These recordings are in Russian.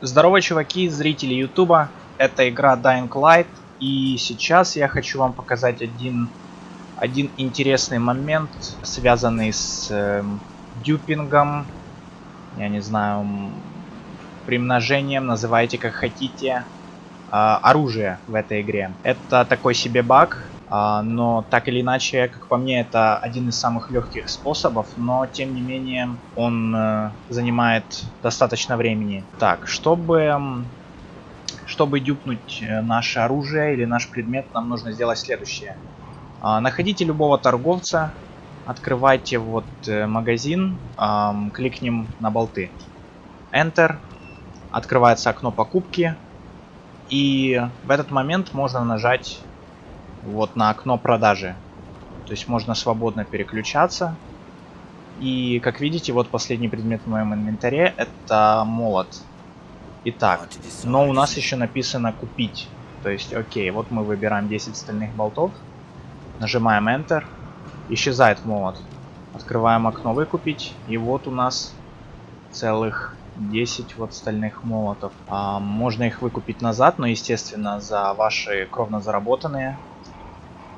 Здорово, чуваки, зрители Ютуба. Это игра Dying Light. И сейчас я хочу вам показать один интересный момент, связанный с дюпингом, я не знаю, примножением, называйте как хотите, оружия в этой игре. Это такой себе баг, но так или иначе, как по мне, это один из самых легких способов, но тем не менее он занимает достаточно времени. Так, чтобы дюпнуть наше оружие или наш предмет, нам нужно сделать следующее. Находите любого торговца, открывайте вот магазин, кликнем на болты. Enter, открывается окно покупки, и в этот момент можно нажать вот на окно продажи. То есть можно свободно переключаться. И как видите, вот последний предмет в моем инвентаре — это молот. Итак, но у нас еще написано купить. То есть, окей, вот мы выбираем 10 стальных болтов. Нажимаем Enter. Исчезает молот. Открываем окно выкупить. И вот у нас целых 10 вот стальных молотов. Можно их выкупить назад, но естественно за ваши кровно заработанные.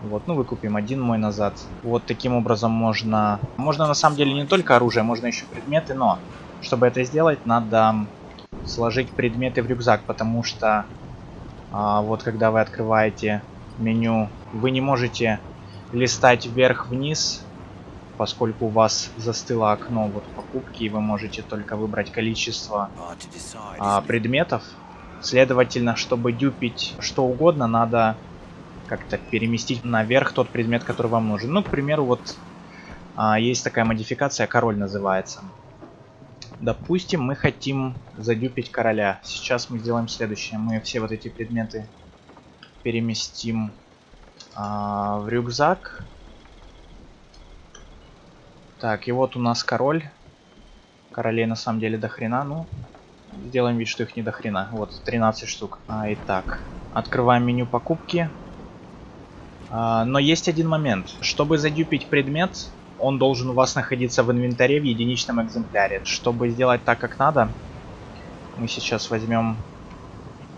Вот, ну выкупим один мой назад. Вот таким образом можно на самом деле не только оружие, можно еще предметы, но чтобы это сделать, надо сложить предметы в рюкзак, потому что вот когда вы открываете меню, вы не можете листать вверх-вниз, поскольку у вас застыло окно вот покупки, и вы можете только выбрать количество предметов. Следовательно, чтобы дюпить что угодно, надо как-то переместить наверх тот предмет, который вам нужен. Ну, к примеру, вот есть такая модификация, король называется. Допустим, мы хотим задюпить короля. Сейчас мы сделаем следующее. Мы все вот эти предметы переместим в рюкзак. Так, и вот у нас король. Королей на самом деле до хрена. Ну, сделаем вид, что их не до хрена. Вот, 13 штук. Итак, открываем меню покупки. Но есть один момент. Чтобы задюпить предмет, он должен у вас находиться в инвентаре в единичном экземпляре. Чтобы сделать так, как надо, мы сейчас возьмем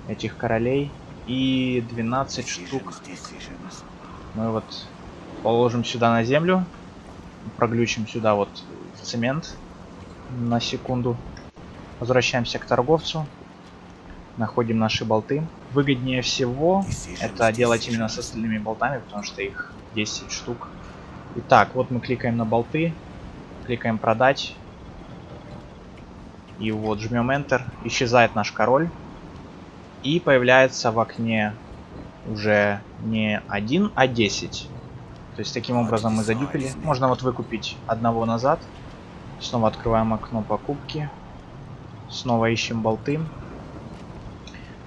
этих королей и 12 штук мы вот положим сюда на землю, проглючим сюда вот в цемент на секунду. Возвращаемся к торговцу, находим наши болты. Выгоднее всего это делать именно с остальными болтами, потому что их 10 штук. Итак, вот мы кликаем на болты, кликаем продать. И вот жмем Enter. Исчезает наш король. И появляется в окне уже не 1, а 10. То есть таким образом мы задюпили. Можно вот выкупить одного назад. Снова открываем окно покупки. Снова ищем болты.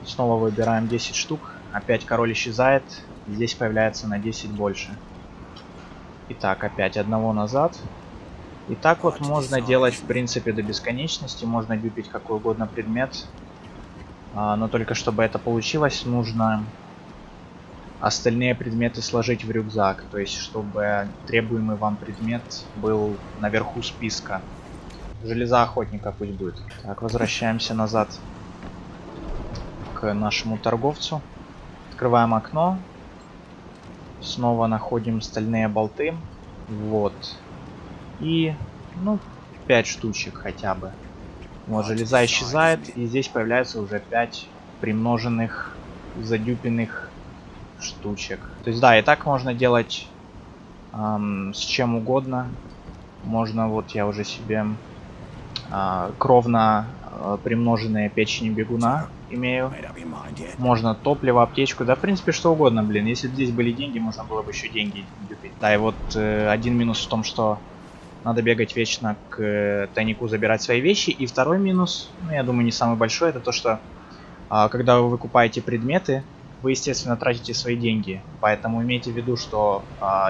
Снова выбираем 10 штук. Опять король исчезает. Здесь появляется на 10 больше. Итак, опять одного назад. И так вот можно делать, в принципе, до бесконечности. Можно дюпить какой угодно предмет. Но только чтобы это получилось, нужно остальные предметы сложить в рюкзак. То есть, чтобы требуемый вам предмет был наверху списка. Железа охотника пусть будет. Так, возвращаемся назад к нашему торговцу. Открываем окно. Снова находим стальные болты. Вот. И, ну, 5 штучек хотя бы. Вот, железа исчезает. И здесь появляется уже 5 примноженных, задюпенных штучек. То есть, да, и так можно делать с чем угодно. Можно, вот я уже себе кровно примноженные печени бегуна имею. Можно топливо, аптечку, да в принципе что угодно, блин. Если бы здесь были деньги, можно было бы еще деньги дюпить. Да, и вот один минус в том, что надо бегать вечно к тайнику забирать свои вещи. И второй минус, ну я думаю не самый большой, это то, что когда вы выкупаете предметы, вы естественно тратите свои деньги. Поэтому имейте в виду, что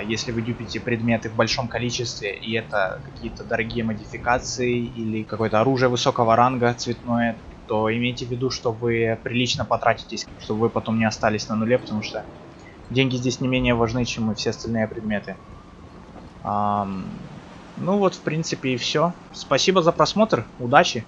если вы дюпите предметы в большом количестве, и это какие-то дорогие модификации или какое-то оружие высокого ранга цветное, то имейте в виду, что вы прилично потратитесь, чтобы вы потом не остались на нуле, потому что деньги здесь не менее важны, чем и все остальные предметы. Ну вот, в принципе, и все. Спасибо за просмотр, удачи!